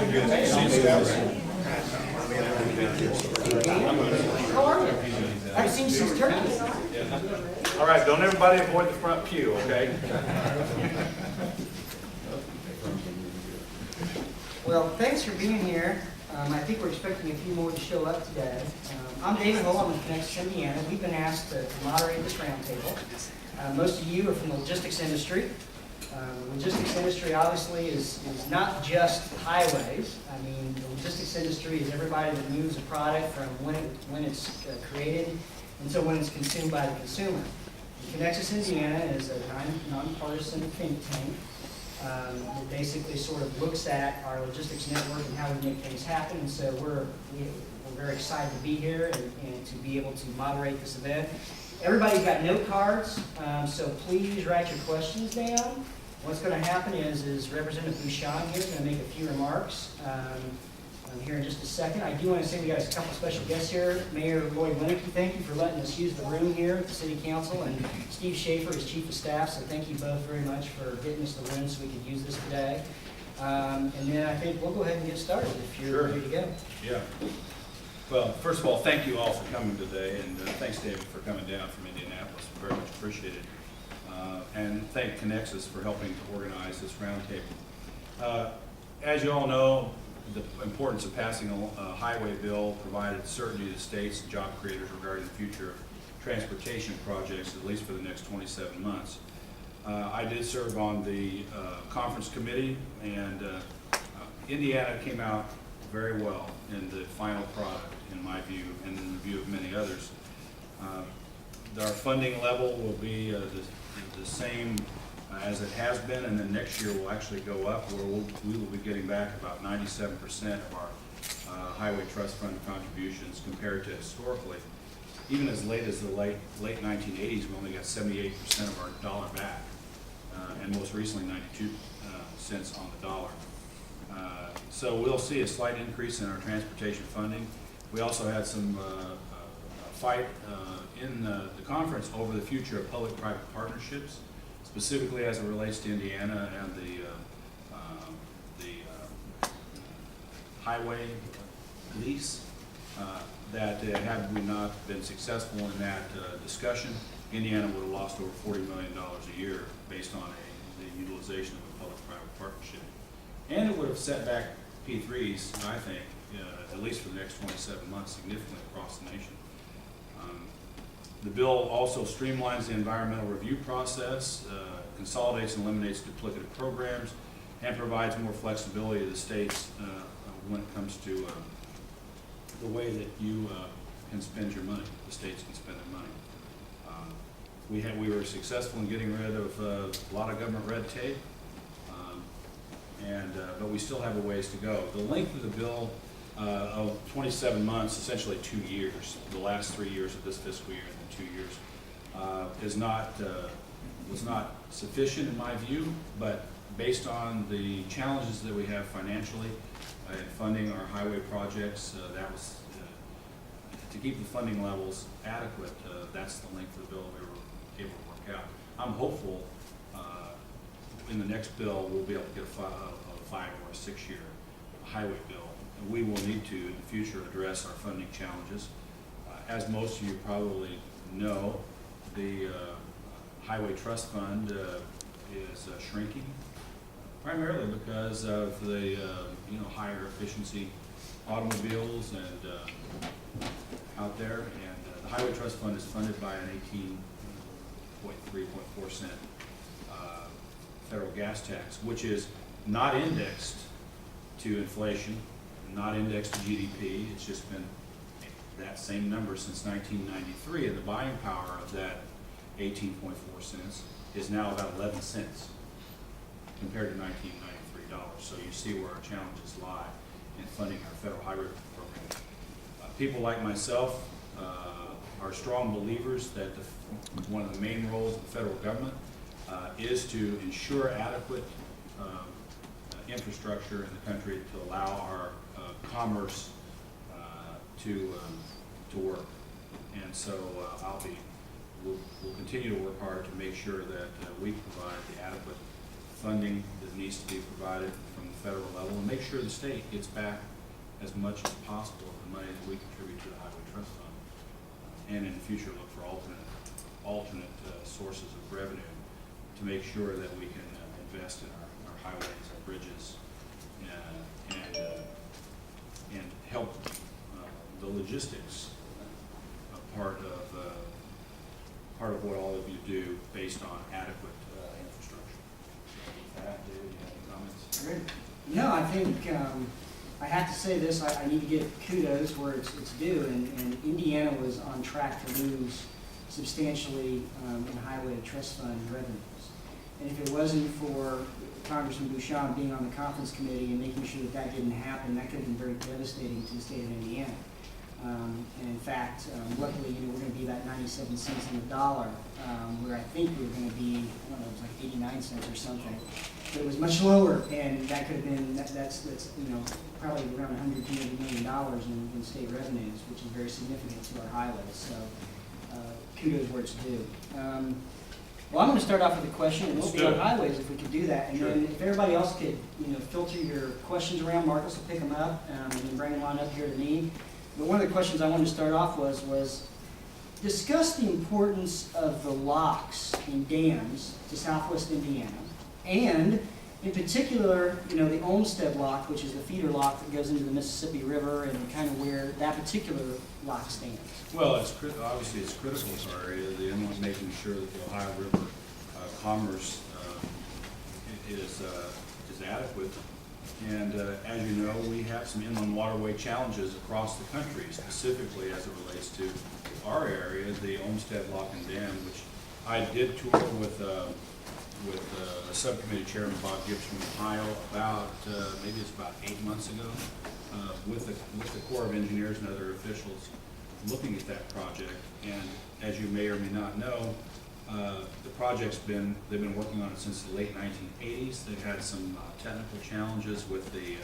How are you? I've seen you since Turkey. All right, don't everybody avoid the front pew, okay? Well, thanks for being here. I think we're expecting a few more to show up today. I'm David Hull. I'm with Connecticut, Indiana. We've been asked to moderate this roundtable. Most of you are from the logistics industry. The logistics industry obviously is not just highways. I mean, the logistics industry is everybody that moves a product from when it's created until when it's consumed by the consumer. Connecticut, Indiana is a nonpartisan think tank that basically sort of looks at our logistics network and how we make things happen. And so we're very excited to be here and to be able to moderate this event. Everybody's got note cards, so please write your questions down. What's going to happen is Representative Bucshon here is going to make a few remarks here in just a second. I do want to say we got a couple special guests here. Mayor Lloyd Winnicky, thank you for letting us use the room here at the City Council, and Steve Schaefer is Chief of Staff, so thank you both very much for getting us the room so we could use this today. And then I think we'll go ahead and get started if you're ready to go. Yeah. Well, first of all, thank you all for coming today, and thanks, David, for coming down from Indianapolis. Very much appreciated. And thank Connexus for helping to organize this roundtable. As you all know, the importance of passing a highway bill provided certainty to states and job creators regarding the future of transportation projects, at least for the next 27 months. I did serve on the conference committee, and Indiana came out very well in the final product, in my view, and in the view of many others. Our funding level will be the same as it has been, and then next year will actually go up, where we will be getting back about 97% of our highway trust fund contributions compared to historically. Even as late as the late 1980s, we only got 78% of our dollar back, and most recently 92 cents on the dollar. So we'll see a slight increase in our transportation funding. We also had some fight in the conference over the future of public-private partnerships, specifically as it relates to Indiana and the highway lease. That had we not been successful in that discussion, Indiana would have lost over $40 million a year based on the utilization of a public-private partnership. And it would have set back P3s, I think, at least for the next 27 months, significantly across the nation. The bill also streamlines the environmental review process, consolidates and eliminates duplicative programs, and provides more flexibility to the states when it comes to the way that you can spend your money, the states can spend their money. We were successful in getting rid of a lot of government red tape, but we still have a ways to go. The length of the bill of 27 months, essentially 2 years, the last 3 years of this fiscal year and then 2 years, was not sufficient in my view, but based on the challenges that we have financially in funding our highway projects, that was to keep the funding levels adequate. That's the length of the bill we were able to work out. I'm hopeful in the next bill we'll be able to get a 5 or 6 year highway bill. We will need to, in the future, address our funding challenges. As most of you probably know, the Highway Trust Fund is shrinking, primarily because of the higher efficiency automobiles and out there. And the Highway Trust Fund is funded by an 18.3.4 cent federal gas tax, which is not indexed to inflation, not indexed to GDP. It's just been that same number since 1993, and the buying power of that 18.4 cents is now about 11 cents compared to $1993. So you see where our challenges lie in funding our federal highway program. People like myself are strong believers that one of the main roles of the federal government is to ensure adequate infrastructure in the country to allow our commerce to work. And so we'll continue to work hard to make sure that we provide the adequate funding that needs to be provided from the federal level, and make sure the state gets back as much as possible of the money that we contribute to the Highway Trust Fund, and in the future look for alternate sources of revenue to make sure that we can invest in our highways, our bridges, and help the logistics part of what all of you do based on adequate infrastructure. With that, David, do you have any comments? Great. No, I think I have to say this. I need to give kudos where it's due, and Indiana was on track to lose substantially in Highway Trust Fund revenues. And if it wasn't for Congressman Bucshon being on the conference committee and making sure that that didn't happen, that could have been very devastating to the state of Indiana. And in fact, luckily, we're going to be about 97 cents on the dollar, where I think we were going to be, I don't know, it was like 89 cents or something. But it was much lower, and that could have been, that's probably around $100 million in state revenues, which is very significant to our highways. So kudos where it's due. Well, I'm going to start off with a question, and we'll be on highways if we could do that. And sure. Then if everybody else could, filter your questions around, Marcus will pick them up and then bring them on up here to me. But one of the questions I wanted to start off was discuss the importance of the locks in dams to southwest Indiana, and in particular, the Olmsted lock, which is the feeder lock that goes into the Mississippi River, and kind of where that particular lock stands. Well, obviously it's critical to our area, the inland, making sure that the Ohio River commerce is adequate. And as you know, we have some inland waterway challenges across the country, specifically as it relates to our area, the Olmsted Lock and Dam, which I did tour with a subcommittee chairman, Bob Gibbs from Ohio, maybe it's about 8 months ago, with the Corps of Engineers and other officials looking at that project. And as you may or may not know, the project's they've been working on it since the late 1980s. They've had some technical challenges with the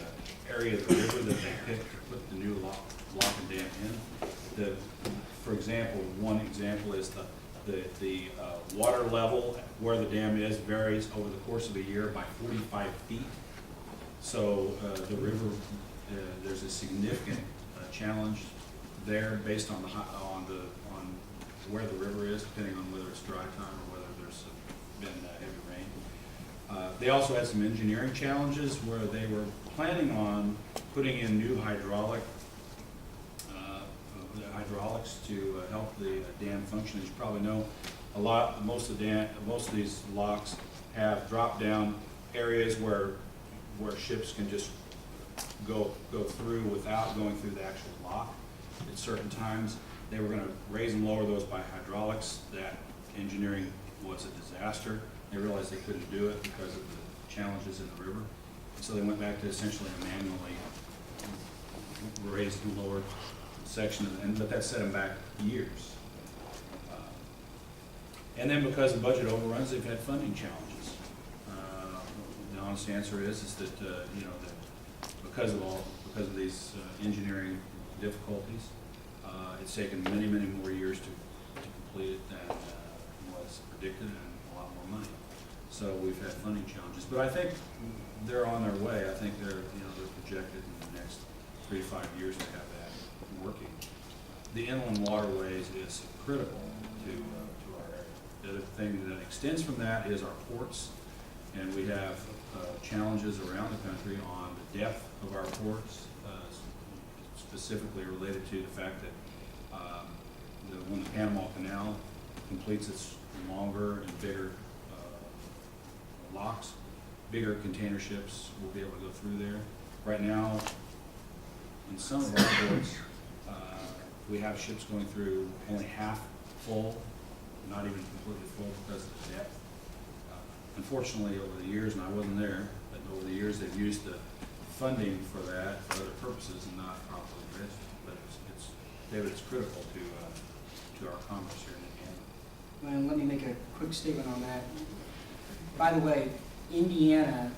area of the river that they picked to put the new lock and dam in. For example, one example is the water level where the dam is varies over the course of a year by 45 feet. So the river, there's a significant challenge there based on where the river is, depending on whether it's dry time or whether there's been heavy rain. They also had some engineering challenges where they were planning on putting in new hydraulics to help the dam function. As you probably know, most of these locks have drop-down areas where ships can just go through without going through the actual lock at certain times. They were going to raise and lower those by hydraulics. That engineering was a disaster. They realized they couldn't do it because of the challenges in the river. So they went back to essentially a manually raised and lowered section, but that set them back years. And then because of budget overruns, they've had funding challenges. The honest answer is that because of these engineering difficulties, it's taken many more years to complete it than was predicted, and a lot more money. So we've had funding challenges, but I think they're on their way. I think they're projected in the next 3 to 5 years to have that working. The inland waterways is critical to our area. The other thing that extends from that is our ports, and we have challenges around the country on the depth of our ports, specifically related to the fact that when the Panama Canal completes its longer and bigger locks, bigger container ships will be able to go through there. Right now, in some of our ports, we have ships going through only half full, not even completely full because of the depth. Unfortunately, over the years, and I wasn't there, but over the years they've used the funding for that for other purposes and not properly invested. But David, it's critical to our commerce here in Indiana. And let me make a quick statement on that. By the way, Indiana,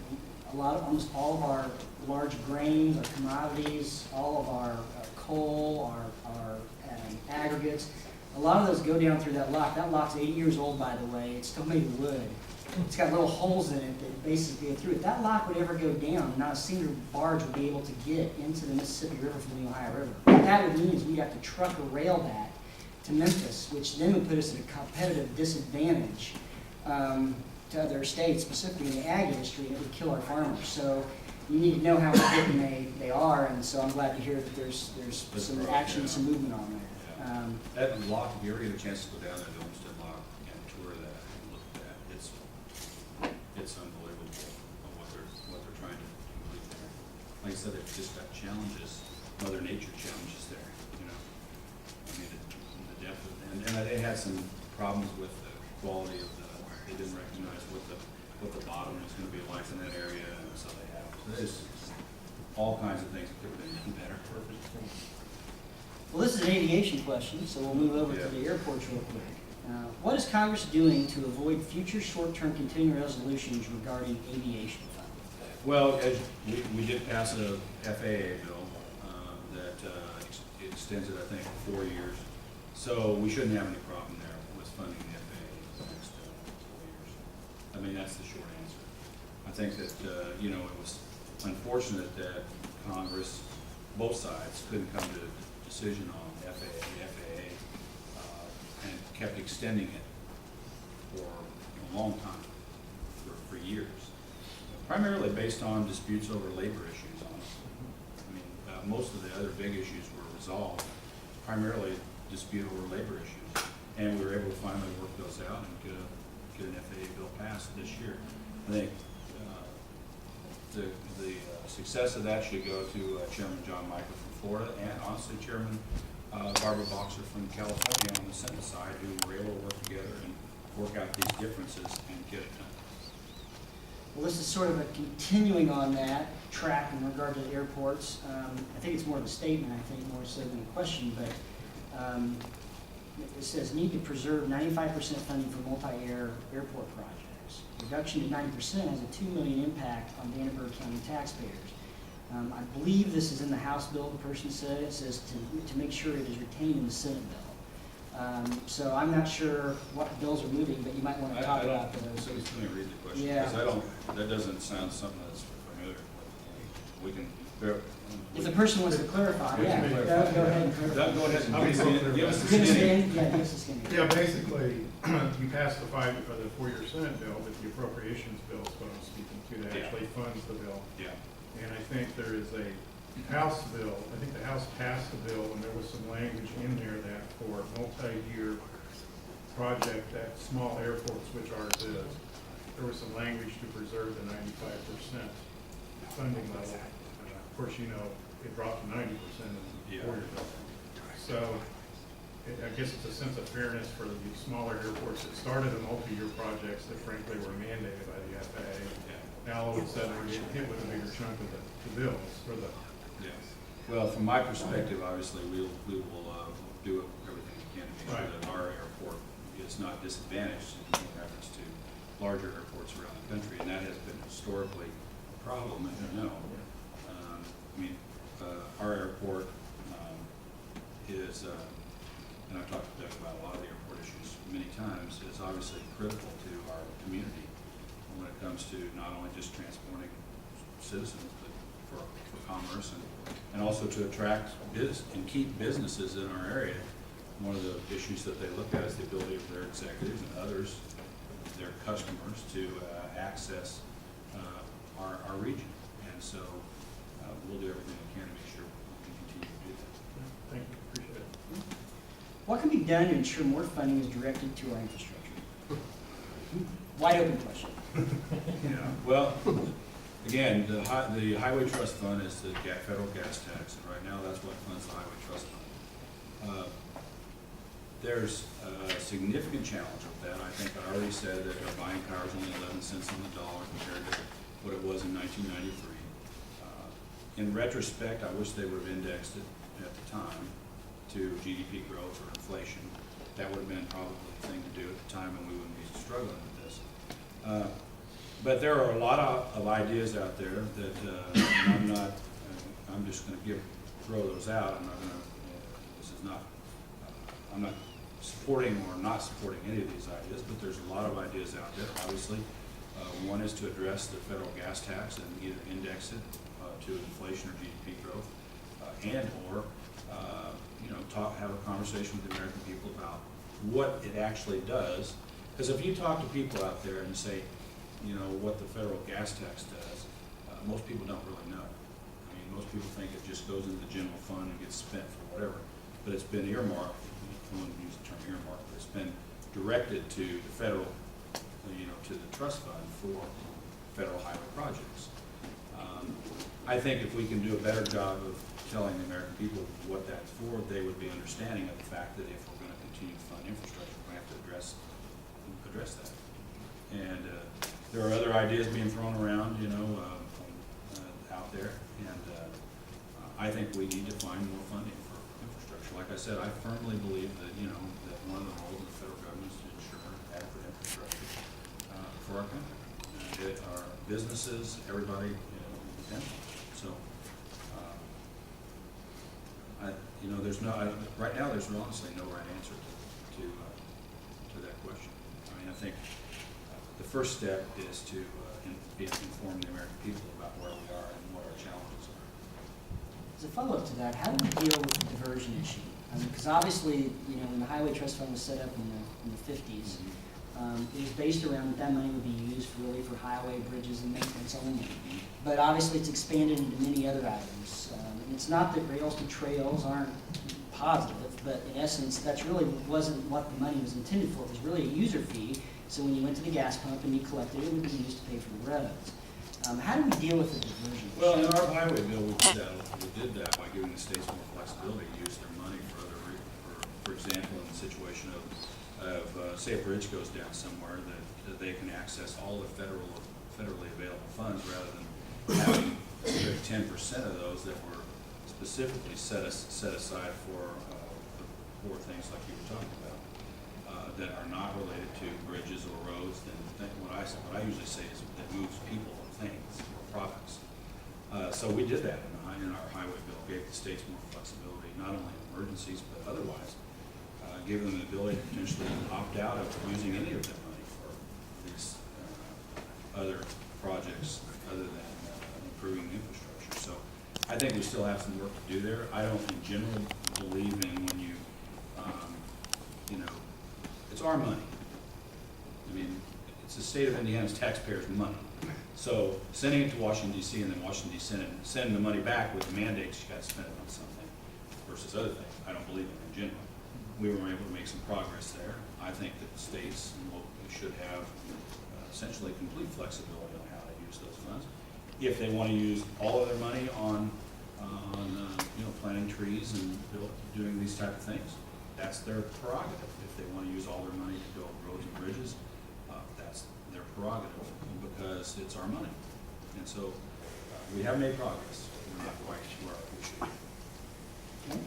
almost all of our large grains, our commodities, all of our coal, our aggregates, a lot of those go down through that lock. That lock's 80 years old, by the way. It's still made of wood. it's got little holes in it that basically go through. If that lock would ever go down, not a single barge would be able to get into the Mississippi River from the Ohio River. What that would mean is we'd have to truck or rail that to Memphis, which then would put us at a competitive disadvantage to other states, specifically in the ag industry, and it would kill our farmers. So you need to know how important they are, and so I'm glad to hear that there's some action, some movement on that. That lock, if you ever get a chance to go down there, the Olmsted Lock, and tour that and look at that, it's unbelievable what they're trying to complete there. Like I said, they've just got challenges, Mother Nature challenges there, you know. I mean, the depth of, and they had some problems with the quality of they didn't recognize what the bottom was going to be like in that area, and so they have. So there's all kinds of things that could have been better. Well, this is an aviation question, so we'll move over to the airports real quick. What is Congress doing to avoid future short-term continuing resolutions regarding aviation funding? Well, as we did pass a FAA bill that extends it, I think, 4 years. So we shouldn't have any problem there with funding the FAA for the next 4 years. I mean, that's the short answer. I think that, you know, it was unfortunate that Congress, both sides, couldn't come to a decision on the FAA and kept extending it for a long time, for years. Primarily based on disputes over labor issues, honestly. I mean, most of the other big issues were resolved, primarily dispute over labor issues. And we were able to finally work those out and get an FAA bill passed this year. I think the success of that should go to Chairman John Michael from Florida, and honestly Chairman Barbara Boxer from California on the Senate side, who were able to work together and work out these differences and get it done. Well, this is sort of a continuing on that track in regard to the airports. I think it's more of a statement, I think, more so than a question, but it says need to preserve 95% funding for multi-air airport projects. Reduction to 90% has a $2 million impact on Vanderbilt County taxpayers. I believe this is in the House bill, the person said. It says to make sure it is retained in the Senate bill. So I'm not sure what bills are moving, but you might want to talk about those. So let me read the question, Yeah. because that doesn't sound something that's familiar. We can, If the person wants to clarify, yeah, go ahead and clarify. Doug, go ahead and give us the Give us skinny. yeah, give us the skinny. Yeah, basically, you passed the 4-year Senate bill, but the appropriations bill is what I'm speaking to, that actually funds the bill. Yeah. And I think there is a House bill, I think the House passed the bill, and there was some language in there that for multi-year project at small airports, which ours is, there was some language to preserve the 95% funding level. Of course, you know, it dropped to 90% in the 4-year bill. So I guess it's a sense of fairness for the smaller airports that started the multi-year projects that frankly were mandated by the FAA. Now all of a sudden we're getting hit with a bigger chunk of the bills for the. Yeah. Well, from my perspective, obviously, we will do everything we can to make sure that our airport is not disadvantaged in reference to larger airports around the country, and that has been historically a problem, as you know. I mean, our airport is, and I've talked to Doug about a lot of the airport issues many times, is obviously critical to our community when it comes to not only just transporting citizens, but for commerce and also to attract business and keep businesses in our area. One of the issues that they look at is the ability of their executives and others, their customers, to access our region. And so we'll do everything we can to make sure we can continue to do that. Thank you, appreciate it. What can be done to ensure more funding is directed to our infrastructure? Wide open question. Yeah. Well, again, the Highway Trust Fund is the federal gas tax, and right now that's what funds the Highway Trust Fund. There's a significant challenge with that. I think I already said that our buying power is only 11 cents on the dollar compared to what it was in 1993. In retrospect, I wish they would have indexed it at the time to GDP growth or inflation. That would have been probably the thing to do at the time, and we wouldn't be struggling with this. But there are a lot of ideas out there that I'm just going to throw those out. I'm not supporting or not supporting any of these ideas, but there's a lot of ideas out there. Obviously, One is to address the federal gas tax and either index it to inflation or GDP growth, and/or have a conversation with the American people about what it actually does. Because if you talk to people out there and say, what the federal gas tax does, most people don't really know. I mean, most people think it just goes into the general fund and gets spent for whatever. But it's been earmarked, I wouldn't use the term earmarked, but it's been directed to the federal, to the trust fund for federal highway projects. I think if we can do a better job of telling the American people what that's for, they would be understanding of the fact that if we're going to continue to fund infrastructure, we have to address that. And there are other ideas being thrown around, out there, and I think we need to find more funding for infrastructure. Like I said, I firmly believe that that one of the roles of the federal government is to ensure adequate infrastructure for our country. Our businesses, everybody depends on it. So, right now there's honestly no right answer to that question. I mean, I think the first step is to inform the American people about where we are and what our challenges are. As a follow-up to that, how do we deal with the diversion issue? Because obviously, when the Highway Trust Fund was set up in the 50s, it was based around that money would be used really for highway, bridges, and maintenance only. But obviously, it's expanded into many other items. And it's not that rails to trails aren't positive, but in essence, that's really wasn't what the money was intended for. It was really a user fee. So when you went to the gas pump and you collected it, it would be used to pay for the roads. How do we deal with the diversion? Well, in our highway bill, we did that by giving the states more flexibility to use their money for other, for example, in the situation of say a bridge goes down somewhere, that they can access all the federally available funds rather than having 10% of those that were specifically set aside for things like you were talking about that are not related to bridges or roads. Then what I usually say is that moves people or things or products. So we did that in our highway bill, gave the states more flexibility, not only in emergencies but otherwise. Give them the ability to potentially opt out of using any of their money for these other projects other than improving the infrastructure. So I think we still have some work to do there. I don't in general believe in when you, it's our money. I mean, it's the state of Indiana's taxpayers' money. So sending it to Washington, D.C. and then Washington, D.C. sending the money back with the mandates you got to spend it on something versus other things, I don't believe in general. We were able to make some progress there. I think that the states and locally should have essentially complete flexibility on how to use those funds. If they want to use all of their money on planting trees and doing these type of things, that's their prerogative. If they want to use all their money to build roads and bridges, that's their prerogative because it's our money. And so we have made progress. We're not quite where we should be. Okay.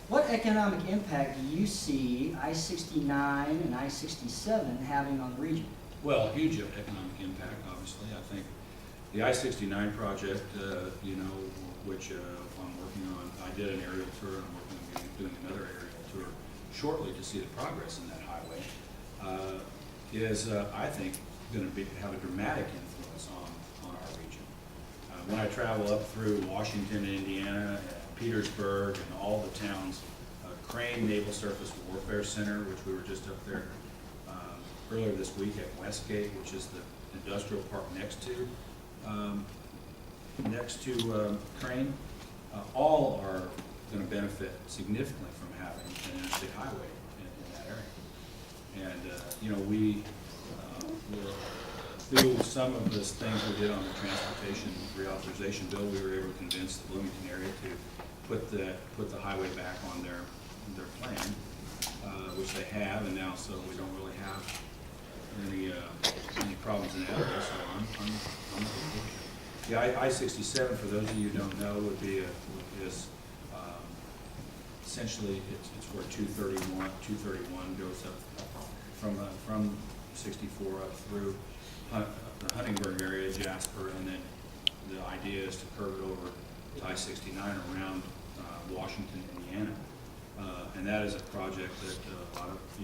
What economic impact do you see I-69 and I-67 having on the region? Well, huge economic impact, obviously. I think the I-69 project, which I'm working on, I did an aerial tour, and I'm working on doing another aerial tour shortly to see the progress in that highway, is, I think, going to have a dramatic influence on our region. When I travel up through Washington, Indiana, Petersburg, and all the towns, Crane Naval Surface Warfare Center, which we were just up there earlier this week at Westgate, which is the industrial park next to Crane, all are going to benefit significantly from having an interstate highway in that area. And we through some of the things we did on the transportation reauthorization bill, we were able to convince the Bloomington area to put the highway back on their plan, which they have, and now so we don't really have any problems in that area. So I'm the I-67, for those of you who don't know, is essentially it's where 231 goes up from 64 up through the Huntingburg area, Jasper, and then the idea is to curve it over to I-69 around Washington, Indiana. And that is a project that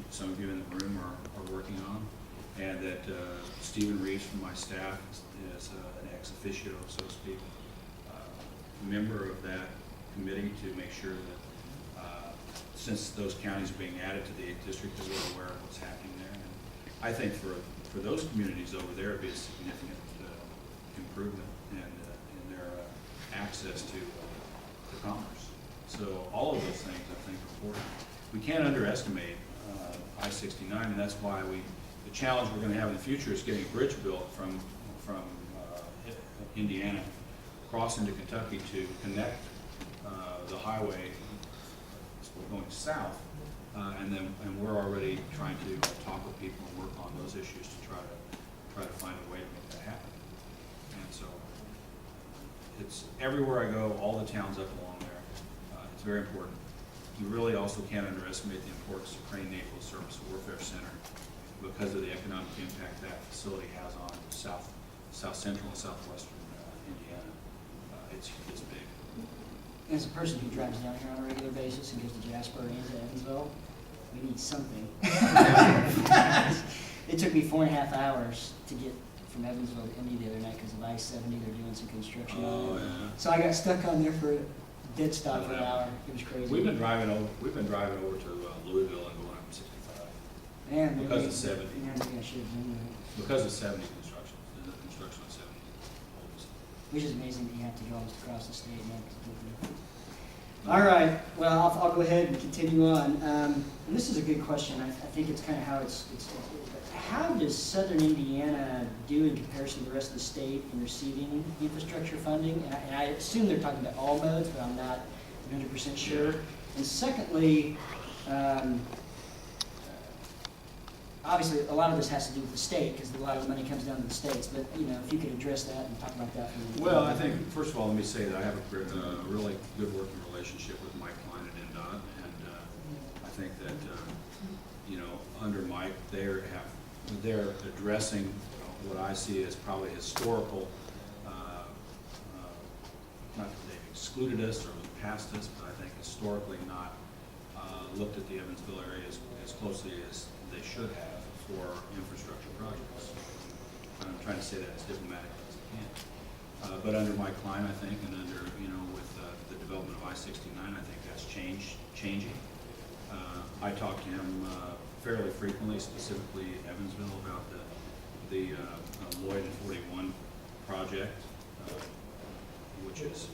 some of you in the room are working on. and that Stephen Reeves from my staff is an ex officio, so to speak, member of that committee to make sure that since those counties are being added to the 8th district, that we're aware of what's happening there. And I think for those communities over there, it'd be a significant improvement in their access to commerce. So all of those things I think are important. We can't underestimate I-69, and that's why the challenge we're going to have in the future is getting a bridge built from Indiana across into Kentucky to connect the highway going south, and we're already trying to talk with people and work on those issues to try to find a way to make that happen. And so it's everywhere I go, all the towns up along there. It's very important. You really also can't underestimate the importance of Crane Naval Surface Warfare Center because of the economic impact that facility has on south central and southwestern Indiana. It's big. As a person who drives down here on a regular basis and goes to Jasper and to Evansville, we need something. It took me 4.5 hours to get from Evansville to Indy the other night because of I-70. They're doing some construction on it. Yeah. So I got stuck on there for a dead stop for an hour. It was crazy. We've been driving over to Louisville and going up 65 Man, because of 70. Man, maybe I should have done that. Because of 70 construction, the construction on 70. Which is amazing that you have to go almost across the state. All right, well, I'll go ahead and continue on. And this is a good question. I think it's kind of how does Southern Indiana do in comparison to the rest of the state in receiving infrastructure funding? And I assume they're talking about all modes, but I'm not 100% sure. And secondly, obviously, a lot of this has to do with the state because a lot of the money comes down to the states. But if you could address that and talk about that. Well, I think first of all, let me say that I have a really good working relationship with Mike Klein at IN08, and I think that under Mike, they're addressing what I see as probably historical. Not that they've excluded us or passed us, but I think historically not looked at the Evansville area as closely as they should have for infrastructure projects. And I'm trying to say that as diplomatically as I can. But under Mike Klein, I think, and under, with the development of I-69, I think that's changing. I talk to him fairly frequently, specifically Evansville, about the Lloyd and 41 project, which is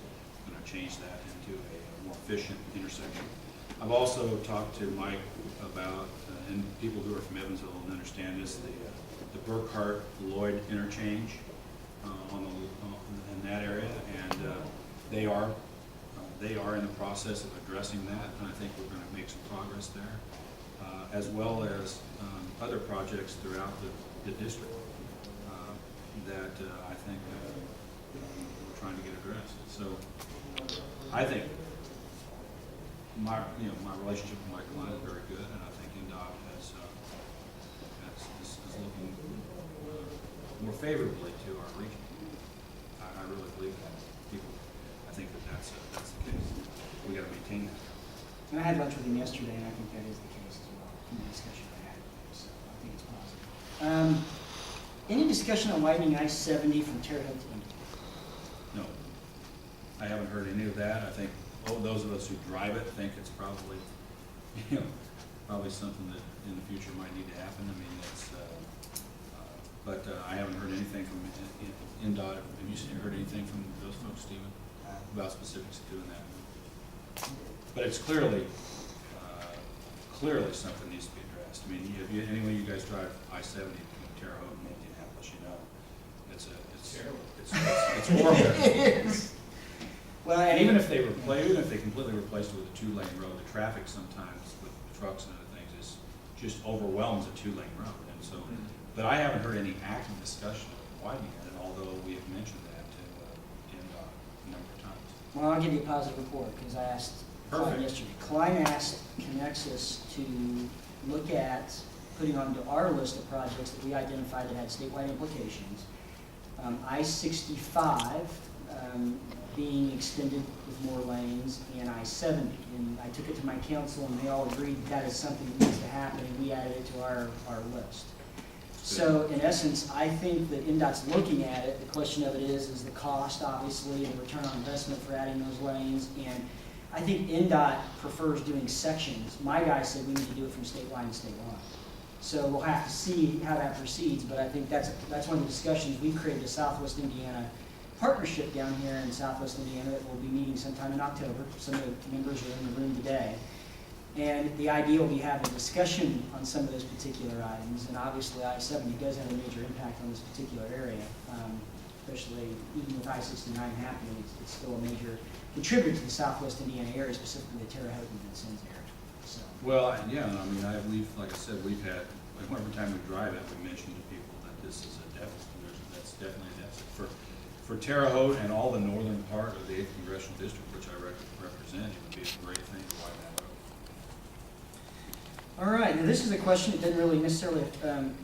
going to change that into a more efficient intersection. I've also talked to Mike about, and people who are from Evansville and understand this, the Burkhart-Lloyd interchange in that area, and they are in the process of addressing that, and I think we're going to make some progress there, as well as other projects throughout the district that I think we're trying to get addressed. So I think my relationship with Mike Klein is very good, and I think IN08 is looking more favorably to our region. I really believe that. I think that's the case. We got to maintain that. And I had lunch with him yesterday, and I think that is the case as well in the discussion I had. So I think it's positive. Any discussion on widening I-70 from Terre Haute to Indy? No, I haven't heard any of that. I think those of us who drive it think it's probably, probably something that in the future might need to happen. I mean, but I haven't heard anything from IN08. Have you heard anything from those folks, Stephen, about specifics of doing that? But it's clearly something needs to be addressed. I mean, anyway, you guys drive I-70 between Terre Haute and Indianapolis, it's horrible. It is. Well, And even if they completely replaced it with a 2-lane road, the traffic sometimes with trucks and other things is just overwhelms a 2-lane road. And so, but I haven't heard any active discussion of widening it, although we have mentioned that to a number of times. Well, I'll give you a positive report because I asked Klein yesterday. Klein asked Connexus to look at putting onto our list of projects that we identified that had statewide implications. I-65 being extended with more lanes, and I-70. And I took it to my council, and they all agreed that is something that needs to happen, and we added it to our list. So in essence, I think that NDOT's looking at it. The question of it is the cost, obviously, and the return on investment for adding those lanes. And I think NDOT prefers doing sections. My guy said we need to do it from state line to state line. So we'll have to see how that proceeds, but I think that's one of the discussions. We've created a Southwest Indiana partnership down here in Southwest Indiana that will be meeting sometime in October. Some of the members are in the room today. And the idea will be having a discussion on some of those particular items. And obviously I-70 does have a major impact on this particular area, especially even with I-69 happening, it's still a major contributor to the Southwest Indiana area, specifically the Terre Haute and Vincennes area. So. Well, yeah, I mean, we've, like I said, we've had, every time we drive it, we mention to people that this is a deficit. That's definitely a deficit. For Terre Haute and all the northern part of the 8th Congressional District, which I represent, it would be a great thing to widen that out. All right, now this is a question that doesn't really necessarily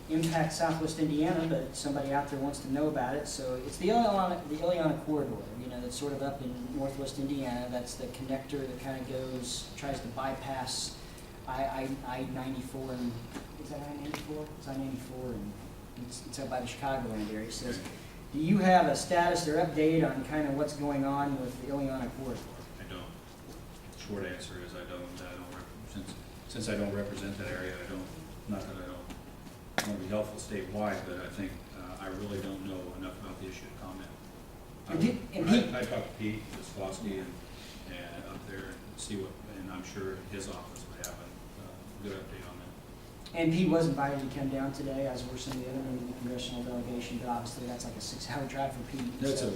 impact Southwest Indiana, but somebody out there wants to know about it. So it's the Ileana corridor, you know, that's sort of up in northwest Indiana. That's the connector that kind of goes, tries to bypass I-94, and is that I-94? It's I-94, and it's up by the Chicagoland area. It says, do you have a status or update on kind of what's going on with the Ileana corridor? I don't. Short answer is I don't. Since I don't represent that area, I don't. Not that I don't want to be helpful statewide, but I think I really don't know enough about the issue to comment. I talked to Pete Wiskowski and up there and see what, and I'm sure his office would have a good update on that. And Pete was invited to come down today, as were some of the other members of the congressional delegation, but obviously that's like a 6-hour drive for Pete. That's so.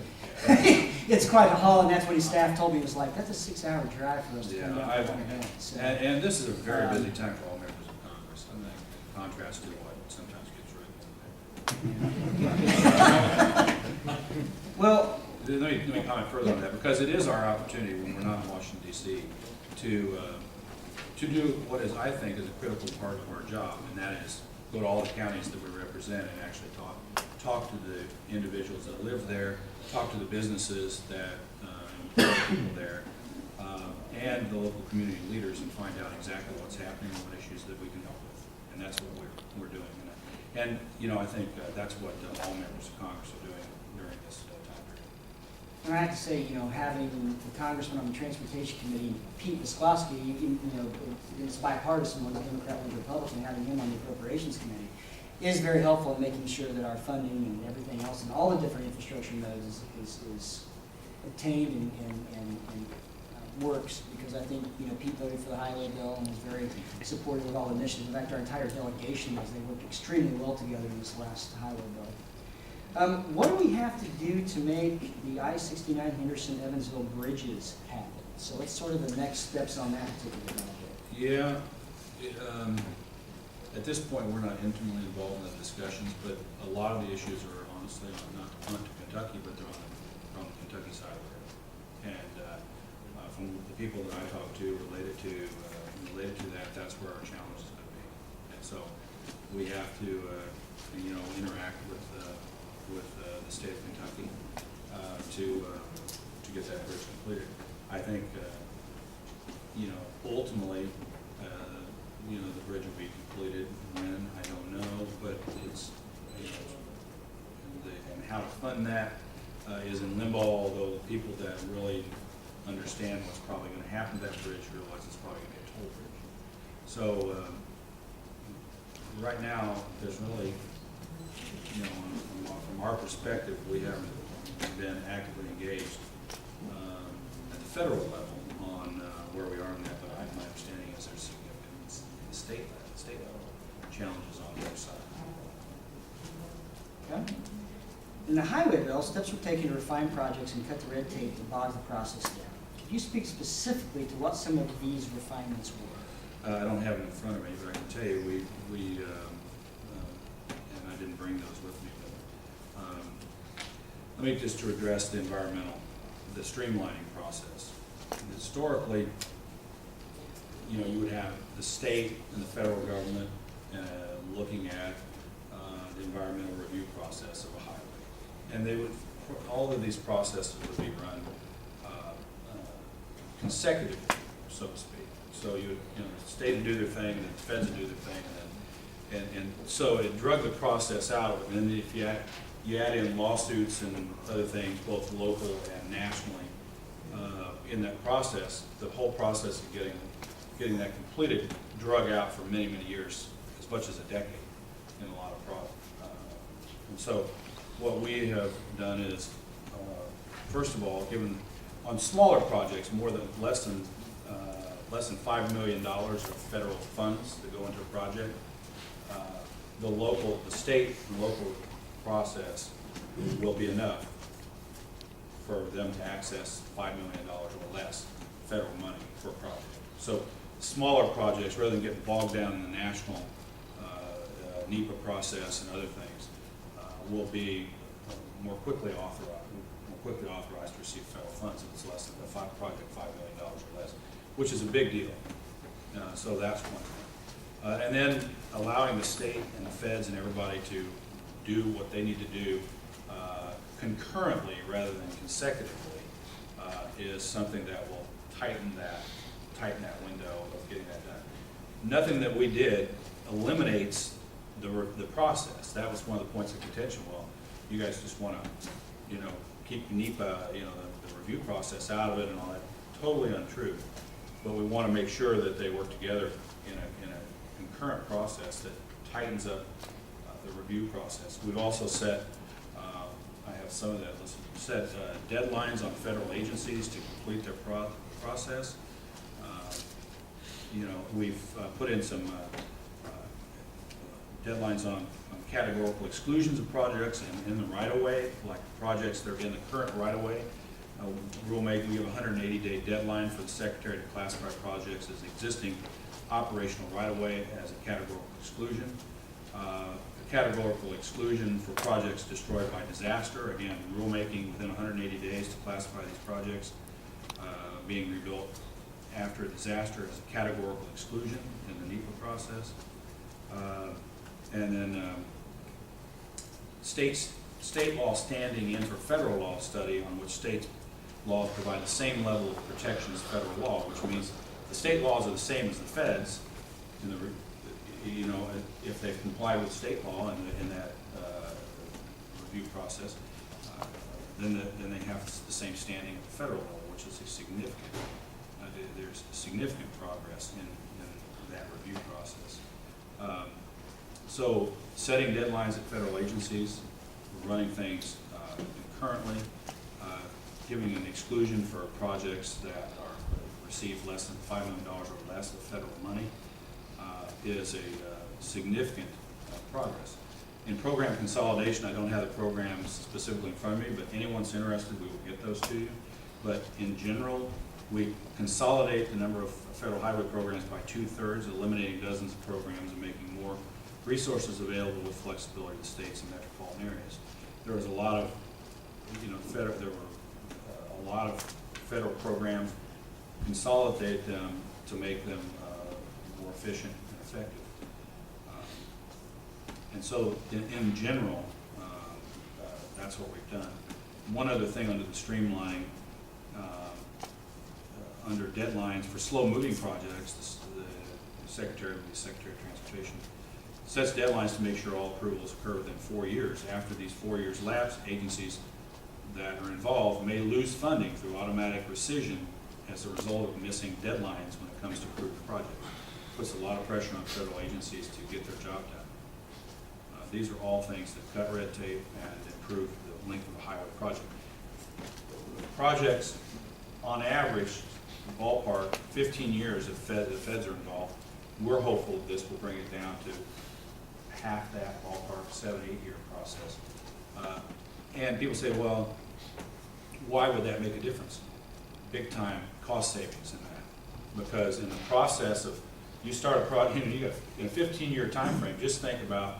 It's quite a haul, and that's what his staff told me. It was like, that's a 6-hour drive for us to come down for one event. So, and this is a very busy time for all members of Congress. I mean, in contrast to what sometimes gets written. well, let me comment further on that, because it is our opportunity when we're not in Washington, D.C. to do what is, I think, is a critical part of our job, and that is go to all the counties that we represent and actually talk to the individuals that live there, talk to the businesses that employ people there, and the local community leaders, and find out exactly what's happening and what issues that we can help with. And that's what we're doing. And you know, I think that's what all members of Congress are doing during this time period. and I have to say, you know, having the congressman on the transportation committee, Pete Wiskowski, you know, it's bipartisan, whether Democrat or Republican, having him on the appropriations committee is very helpful in making sure that our funding and everything else and all the different infrastructure nodes is obtained and works, because I think, you know, Pete voted for the highway bill and was very supportive of all the initiatives. In fact, our entire delegation was. They worked extremely well together in this last highway bill. What do we have to do to make the I-69 Henderson-Evansville bridges happen? So what's sort of the next steps on that particular project? Yeah, at this point, we're not intimately involved in the discussions, but a lot of the issues are honestly not to Kentucky, but they're on the Kentucky side of it. And from the people that I talk to related to that, that's where our challenge is going to be. And so we have to, you know, interact with the state of Kentucky to get that bridge completed. I think, you know, ultimately, you know, the bridge will be completed when, I don't know, but it's, you know, and how to fund that is in limbo, although the people that really understand what's probably going to happen to that bridge realize it's probably going to be a toll bridge. So right now, there's really, you know, from our perspective, we haven't been actively engaged at the federal level on where we are on that, but my understanding is there's significant state level challenges on the other side. Okay. In the highway bill, steps were taken to refine projects and cut the red tape that bogs the process down. Could you speak specifically to what some of these refinements were? I don't have it in front of me, but I can tell you we and I didn't bring those with me, but let me just to address the streamlining process. Historically, you know, you would have the state and the federal government looking at the environmental review process of a highway. And they would, all of these processes would be run consecutively, so to speak. So you know, the state would do their thing, and then the feds would do their thing, And so it drug the process out of it. And then if you add in lawsuits and other things, both local and nationally, in that process, the whole process of getting that completed drug out for many, many years, as much as a decade in a lot of projects. And so what we have done is, first of all, given on smaller projects, less than $5 million of federal funds that go into a project, the state and local process will be enough for them to access $5 million or less federal money for a project. So smaller projects, rather than getting bogged down in the national NEPA process and other things, will be more quickly authorized to receive federal funds if it's less than a project, $5 million or less, which is a big deal. So that's one thing. And then allowing the state and the feds and everybody to do what they need to do concurrently rather than consecutively is something that will tighten that window of getting that done. Nothing that we did eliminates the process. That was one of the points of contention. Well, you guys just want to, keep NEPA, the review process out of it and all that. Totally untrue. But we want to make sure that they work together in a concurrent process that tightens up the review process. We've also set, I have some of that listed, set deadlines on federal agencies to complete their process. We've put in some deadlines on categorical exclusions of projects in the right-of-way, like projects that are in the current right-of-way. Rulemaking, we have a 180-day deadline for the Secretary to classify projects as existing operational right-of-way as a categorical exclusion. A categorical exclusion for projects destroyed by disaster, again, rulemaking within 180 days to classify these projects being rebuilt after a disaster as a categorical exclusion in the NEPA process. And then state law standing in for federal law study on which state laws provide the same level of protection as federal law, which means the state laws are the same as the feds. If they've complied with state law in that review process, then they have the same standing at the federal level, which is a significant. There's significant progress in that review process. So setting deadlines at federal agencies, running things concurrently, giving an exclusion for projects that receive less than $5 million or less of federal money is a significant progress. In program consolidation, I don't have the programs specifically in front of me, but anyone's interested, we will get those to you. But in general, we consolidate the number of federal highway programs by 2/3, eliminating dozens of programs and making more resources available with flexibility to states and metropolitan areas. There was a lot of, there were a lot of federal programs. Consolidate them to make them more efficient and effective. And so, in general, that's what we've done. One other thing under the streamlining, under deadlines for slow-moving projects, the Secretary of Transportation sets deadlines to make sure all approvals occur within 4 years. After these 4 years lapse, agencies that are involved may lose funding through automatic rescission as a result of missing deadlines when it comes to approving the project. Puts a lot of pressure on federal agencies to get their job done. These are all things that cut red tape and improve the length of a highway project. Projects, on average, ballpark, 15 years if the feds are involved. We're hopeful that this will bring it down to half that ballpark, 7-8 year process. And people say, well, why would that make a difference? Big time cost savings in that. Because in the process of, you start a project, you got in a 15-year time frame, just think about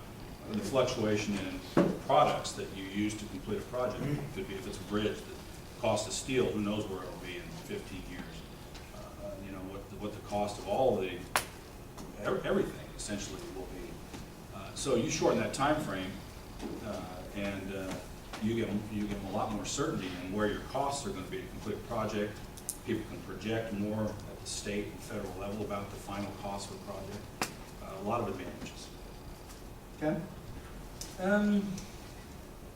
the fluctuation in products that you use to complete a project. It could be, if it's a bridge, the cost of steel, who knows where it'll be in 15 years. What the cost of all of everything essentially will be. So you shorten that time frame, and you get a lot more certainty in where your costs are going to be to complete a project. People can project more at the state and federal level about the final cost of the project. A lot of advantages. Okay.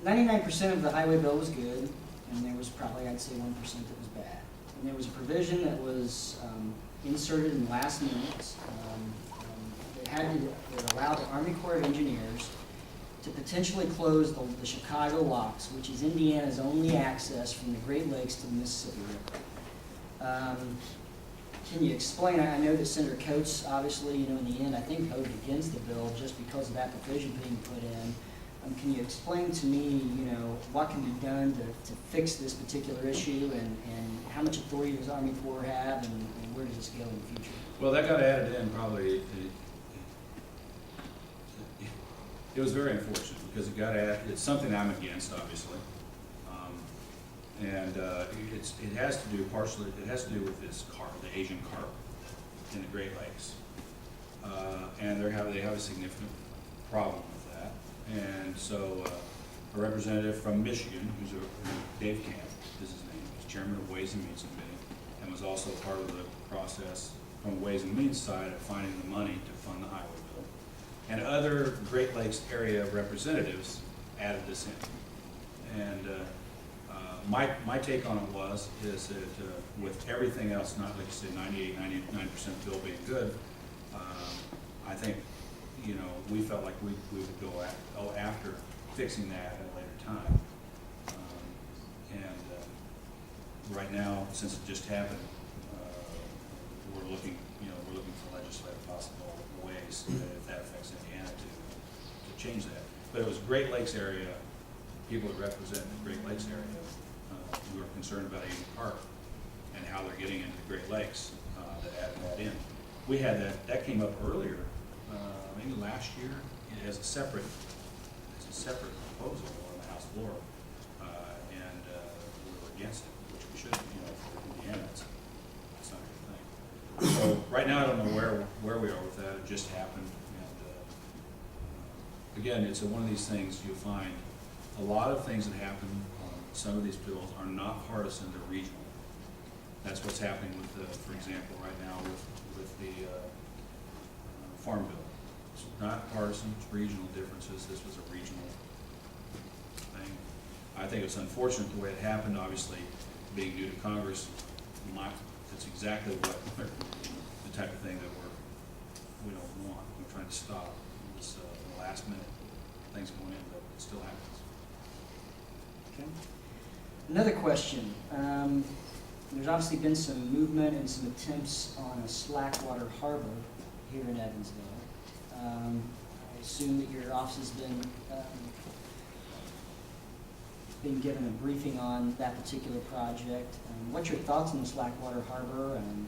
99% of the highway bill was good, and there was probably, I'd say, 1% that was bad. And there was a provision that was inserted in the last minutes that allowed the Army Corps of Engineers to potentially close the Chicago locks, which is Indiana's only access from the Great Lakes to the Mississippi River. Can you explain? I know that Senator Coates, obviously, in the end, I think voted against the bill just because of that provision being put in. Can you explain to me, what can be done to fix this particular issue, and how much authority does Army Corps have, and where does this go in the future? Well, that got added in probably, it was very unfortunate because it got added, it's something I'm against, obviously. It has to do partially, it has to do with this carp, the Asian carp in the Great Lakes. And they have a significant problem with that. And so a representative from Michigan, Dave Camp is his name, he's chairman of Ways and Means Committee, and was also part of the process from Ways and Means side of finding the money to fund the highway bill. And other Great Lakes area representatives added this in. And my take on it is that with everything else, not like you said, 98, 99% bill being good, I think, we felt like we would go after fixing that at a later time. Right now, since it just happened, we're looking for legislative possible ways if that affects Indiana to change that. But it was Great Lakes area, people that represent the Great Lakes area who are concerned about Asian carp and how they're getting into the Great Lakes that added that in. We had that came up earlier, maybe last year, as a separate proposal on the House floor, and we were against it, which we should, for Indiana, it's not a good thing. So right now, I don't know where we are with that. It just happened, and again, it's one of these things you'll find. A lot of things that happen on some of these bills are not partisan; they're regional. That's what's happening with, for example, right now with the farm bill. It's not partisan; it's regional differences. This was a regional thing. I think it's unfortunate the way it happened. Obviously, being new to Congress, it's exactly what the type of thing that we don't want. We're trying to stop this the last minute things going in, but it still happens. Okay. Another question. There's obviously been some movement and some attempts on a slackwater harbor here in Evansville. I assume that your office has been given a briefing on that particular project. What's your thoughts on the slackwater harbor and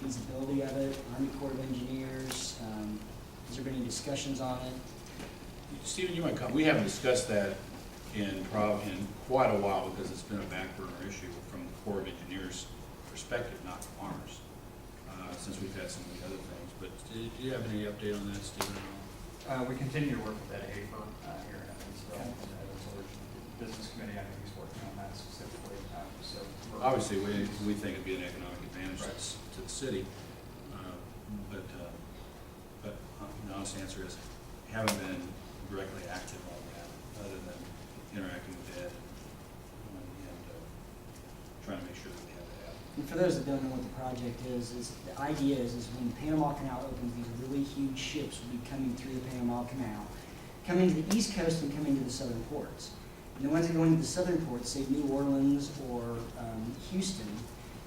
feasibility of it? Army Corps of Engineers? Has there been any discussions on it? Stephen, you might come. We haven't discussed that in quite a while because it's been a back burner issue from the Corps of Engineers perspective, not from ours, since we've had so many other things. But do you have any update on that, Stephen? We continue to work with that A firm here in Evansville. The business committee, I think, is working on that specifically. Obviously, we think it'd be an economic advantage to the city, but the honest answer is haven't been directly active on that, other than interacting with Ed and trying to make sure that we have that. And for those that don't know what the project is the idea is when the Panama Canal opens, these really huge ships will be coming through the Panama Canal, coming to the East Coast and coming to the southern ports. And the ones that go into the southern ports, say New Orleans or Houston,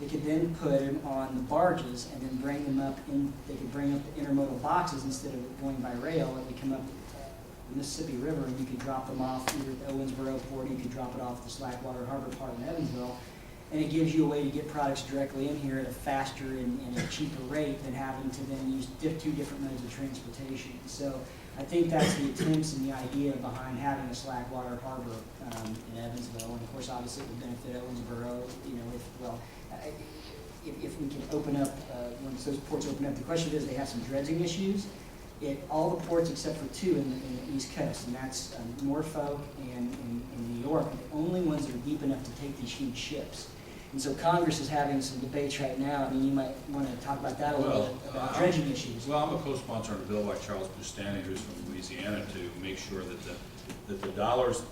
they could then put them on the barges and then bring them up they could bring up the intermodal boxes instead of going by rail, and they come up the Mississippi River, and you could drop them off either at the Owensboro port, or you could drop it off the Slackwater Harbor part in Evansville. And it gives you a way to get products directly in here at a faster and a cheaper rate than having to then use two different modes of transportation. So I think that's the attempts and the idea behind having a Slackwater Harbor in Evansville. And of course, obviously, it would benefit Owensboro, if we can open up, once those ports open up. The question is, they have some dredging issues. All the ports except for two in the East Coast, and that's Norfolk and New York, are the only ones that are deep enough to take these huge ships. And so Congress is having some debates right now. I mean, you might want to talk about that a little bit, about dredging issues. Well, I'm a co-sponsor on a bill by Charles Bucshon, who's from Louisiana, to make sure that the dollars,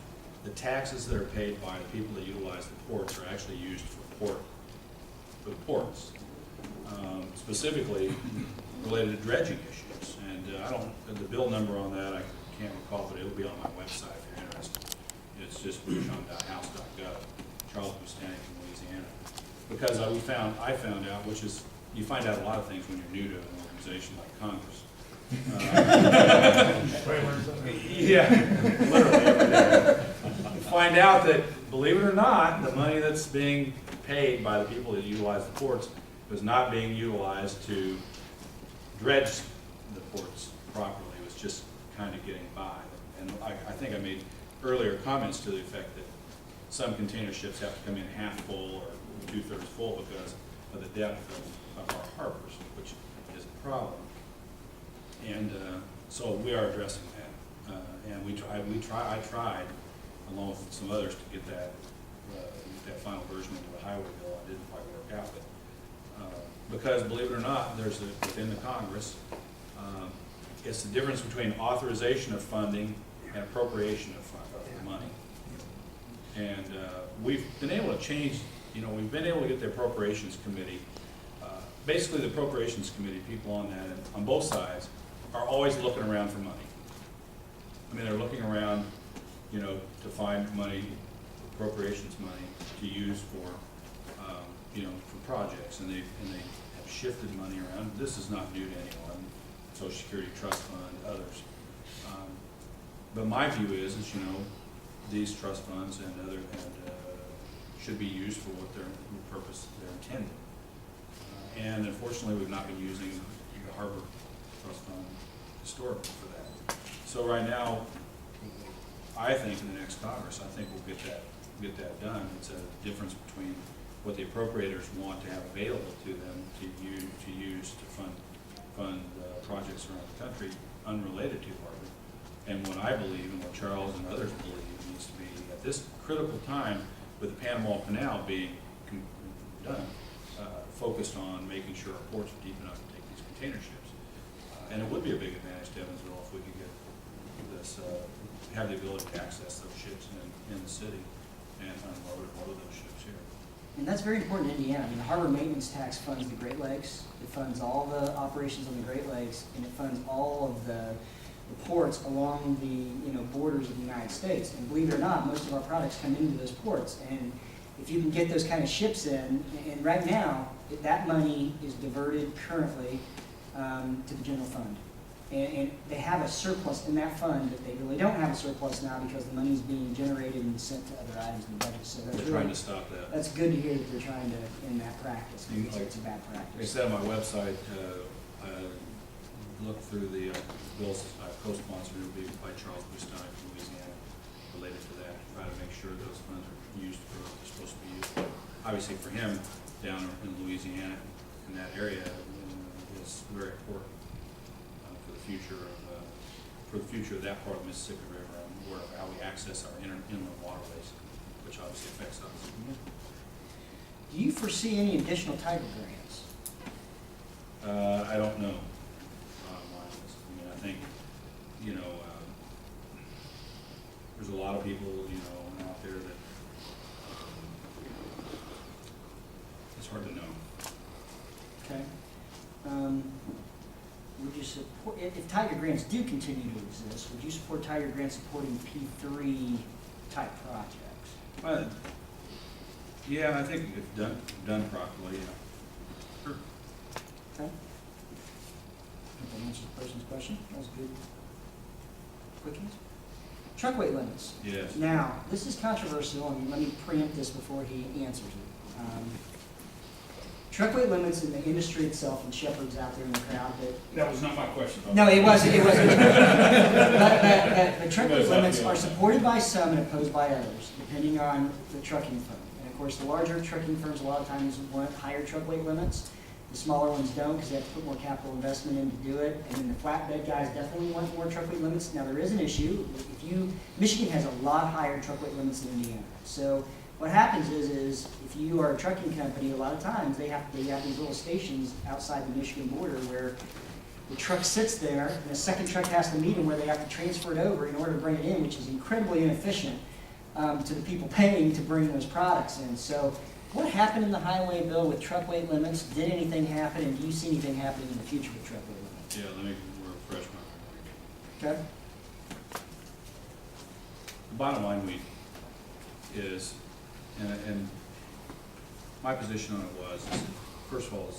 the taxes that are paid by the people that utilize the ports are actually used for the ports, specifically related to dredging issues. And I don't, the bill number on that, I can't recall, but it will be on my website if you're interested. It's just bucshon.house.gov, Charles Bucshon from Louisiana. Because I found out, which is, you find out a lot of things when you're new to an organization like Congress. Yeah, literally every day. You find out that, believe it or not, the money that's being paid by the people that utilize the ports was not being utilized to dredge the ports properly. It was just kind of getting by. And I think I made earlier comments to the effect that some container ships have to come in half full or 2/3 full because of the depth of our harbors, which is a problem. And so we are addressing that. And I tried, along with some others, to get that final version into the highway bill. I didn't quite work out, but because, believe it or not, there's within the Congress, it's the difference between authorization of funding and appropriation of money. And we've been able to change, we've been able to get the Appropriations Committee, basically the Appropriations Committee, people on that, and on both sides, are always looking around for money. I mean, they're looking around, to find money, appropriations money, to use for, for projects, and they have shifted money around. This is not new to anyone, Social Security Trust Fund, others. But my view is these trust funds and should be used for what their purpose they're intended. And unfortunately, we've not been using the Harbor Trust Fund historically for that. So right now, I think in the next Congress, I think we'll get that done. It's a difference between what the appropriators want to have available to them to use to fund projects around the country unrelated to Harbor. And what I believe, and what Charles and others believe, needs to be at this critical time with the Panama Canal being done, focused on making sure our ports are deep enough to take these container ships. And it would be a big advantage to Evansville if we could get this, have the ability to access those ships in the city and unload and load those ships here. And that's very important in Indiana. I mean, the harbor maintenance tax funds the Great Lakes. It funds all the operations on the Great Lakes, and it funds all of the ports along the borders of the United States. And believe it or not, most of our products come into those ports. And if you can get those kind of ships in, and right now, that money is diverted currently to the general fund. And they have a surplus in that fund, but they really don't have a surplus now because the money is being generated and sent to other items in the budget. So that's We're trying to stop that. That's good to hear that they're trying to end that practice. It's a bad Like I practice. said on my website, I looked through the bills I co-sponsored. It will be by Charles Bucshon from Louisiana related to that, to try to make sure those funds are used for what they're supposed to be used. Obviously for him, down in Louisiana, in that area, is very important for the future of that part of the Mississippi River and how we access our inland waterways, which obviously affects us. Do you foresee any additional Tiger grants? I don't know. I think, there's a lot of people, out there that it's hard to know. Okay. Would you support, if Tiger grants do continue to exist, would you support Tiger grants supporting P3 type projects? Yeah, I think if done properly, yeah. Sure. Okay. I think that answers the person's question. That was good. Quickies. Truck weight limits. Yes. Now, this is controversial, and let me preempt this before he answers it. Truck weight limits in the industry itself, and Shepard's out there in the crowd, That was not my question. no, it wasn't. But the truck weight limits are supported by some and opposed by others, depending on the trucking firm. And of course, the larger trucking firms a lot of times want higher truck weight limits. The smaller ones don't because they have to put more capital investment in to do it. And then the flatbed guys definitely want more truck weight limits. Now there is an issue. Michigan has a lot higher truck weight limits than Indiana. So what happens is if you are a trucking company, a lot of times they have these little stations outside the Michigan border where the truck sits there and a second truck has to meet them where they have to transfer it over in order to bring it in, which is incredibly inefficient to the people paying to bring those products in. So what happened in the highway bill with truck weight limits? Did anything happen, and do you see anything happening in the future with truck weight limits? Yeah, let me refresh my memory. Okay. The bottom line is, and my position on it was, first of all,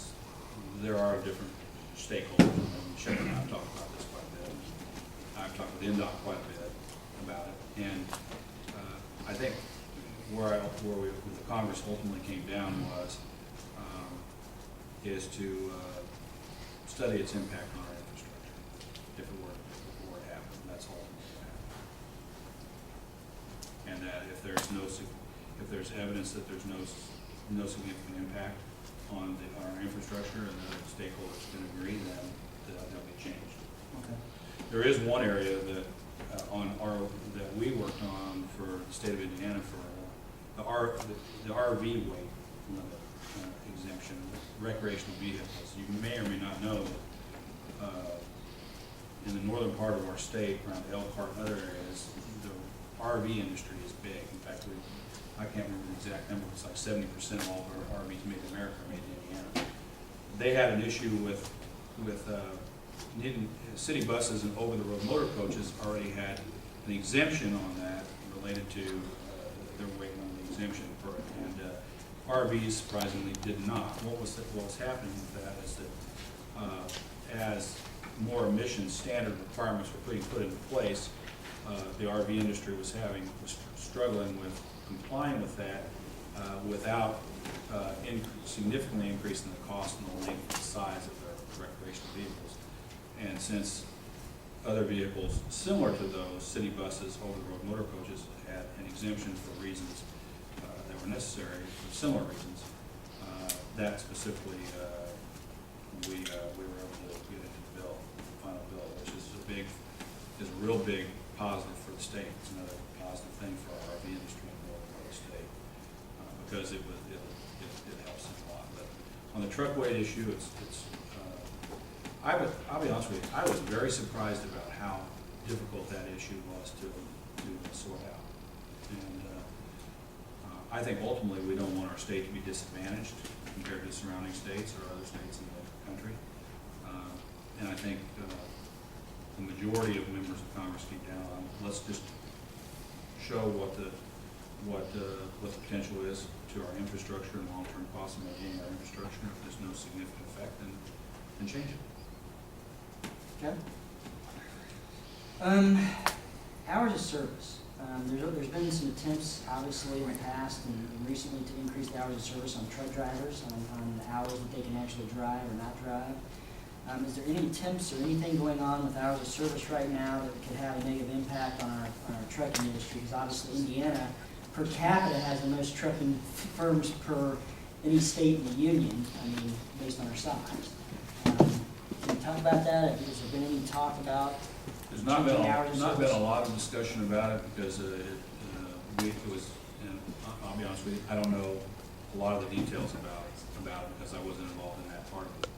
there are different stakeholders, and Shepard and I have talked about this quite a bit. I've talked with INDOT quite a bit about it, and I think where the Congress ultimately came down is to study its impact on our infrastructure, if it were to happen. That's ultimately what happened. And that if there's evidence that there's no significant impact on our infrastructure, and the stakeholders can agree, then that'll be changed. Okay. There is one area that that we worked on for the state of Indiana for the RV weight limit exemption, recreational vehicles. You may or may not know that in the northern part of our state, around Elkhart and other areas, the RV industry is big. In fact, I can't remember the exact number. It's like 70% of all of our RVs made in America are made in Indiana. They had an issue with city buses and over-the-road motor coaches already had an exemption on that related to their weight limit exemption, and RVs surprisingly did not. What was happening with that is that as more emission standard requirements were being put into place, the RV industry was struggling with complying with that without significantly increasing the cost and the length and size of their recreational vehicles. And since other vehicles similar to those, city buses, over-the-road motor coaches, had an exemption for reasons that were necessary, for similar reasons, that specifically we were able to get into the final bill, which is a real big positive for the state. It's another positive thing for our RV industry in the northern part of the state, because it helps us a lot. But on the truck weight issue, I'll be honest with you, I was very surprised about how difficult that issue was to sort out. And I think ultimately we don't want our state to be disadvantaged compared to surrounding states or other states in the country. And I think the majority of members of Congress keep down on, let's just show what the potential is to our infrastructure and long-term costs of maintaining our infrastructure. If there's no significant effect, then change it. Okay. Hours of service. There's been some attempts, obviously, in the past and recently to increase the hours of service on truck drivers, on the hours that they can actually drive or not drive. Is there any attempts or anything going on with hours of service right now that could have a negative impact on our trucking industry? Because obviously Indiana, per capita, has the most trucking firms per any state in the union, based on our size. Can you talk about that? Has there been any talk about There's not been service? a lot of discussion about it because it was, and I'll be honest with you, I don't know a lot of the details about it because I wasn't involved in that part of it.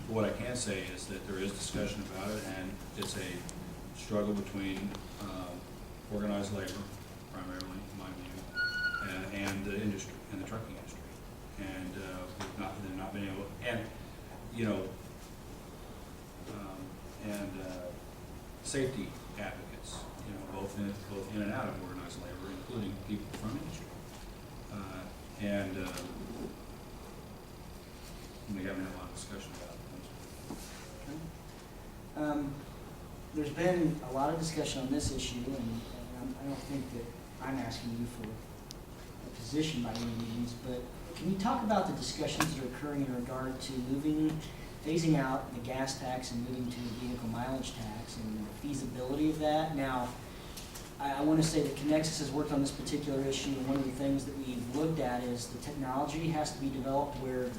But what I can say is that there is discussion about it, and it's a struggle between organized labor, primarily in my view, and the industry, and the trucking industry. And they've not been able, and safety advocates, both in and out of organized labor, including people from industry. We haven't had a lot of discussion about it. There's been a lot of discussion on this issue, and I don't think that I'm asking you for a position by any means, but can you talk about the discussions that are occurring in regard to phasing out the gas tax and moving to the vehicle mileage tax and the feasibility of that? Now, I want to say that Connexus has worked on this particular issue, and one of the things that we've looked at is the technology has to be developed where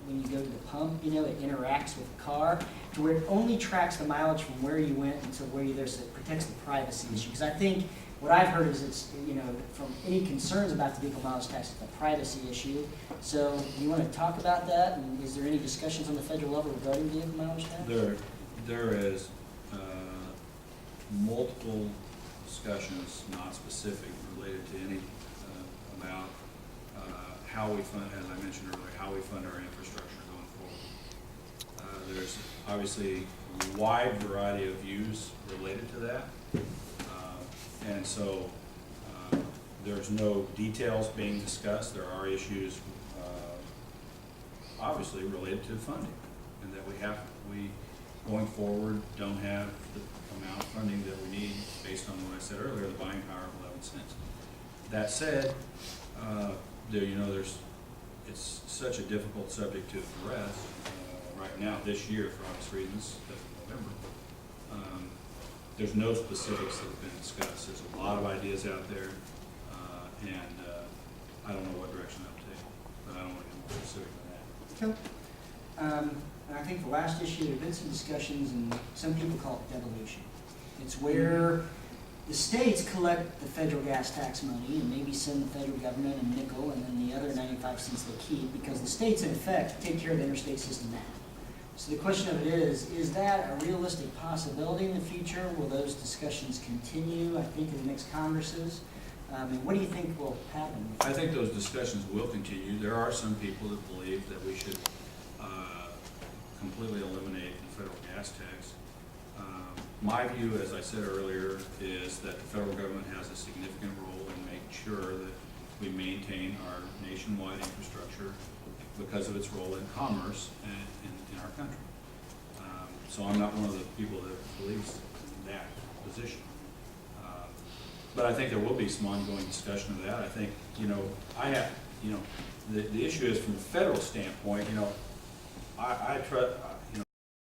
when you go to the pump, it interacts with the car to where it only tracks the mileage from where you went until where you're there, so it protects the privacy issue. Because I think what I've heard is it's, from any concerns about the vehicle mileage tax, it's a privacy issue. So you want to talk about that? And is there any discussions on the federal level regarding vehicle mileage tax? There is multiple discussions, not specific, related to any about how we fund, as I mentioned earlier, how we fund our infrastructure going forward. There's obviously a wide variety of views related to that. And so there's no details being discussed. There are issues obviously related to funding, and that we going forward don't have the amount of funding that we need based on what I said earlier, the buying power of 11 cents. That said, it's such a difficult subject to address right now this year for obvious reasons, because of November. There's no specifics that have been discussed. There's a lot of ideas out there, and I don't know what direction that will take, but I don't want to get more specific than that. Okay. And I think the last issue, there have been some discussions, and some people call it devolution. It's where the states collect the federal gas tax money and maybe send the federal government a nickel, and then the other 95 cents they keep, because the states, in effect, take care of the interstate system now. So the question of it is that a realistic possibility in the future? Will those discussions continue, I think, in the next Congresses? And what do you think will happen? I think those discussions will continue. There are some people that believe that we should completely eliminate the federal gas tax. My view, as I said earlier, is that the federal government has a significant role in making sure that we maintain our nationwide infrastructure because of its role in commerce and in our country. So I'm not one of the people that believes that position. But I think there will be some ongoing discussion of that. I think, the issue is from the federal standpoint,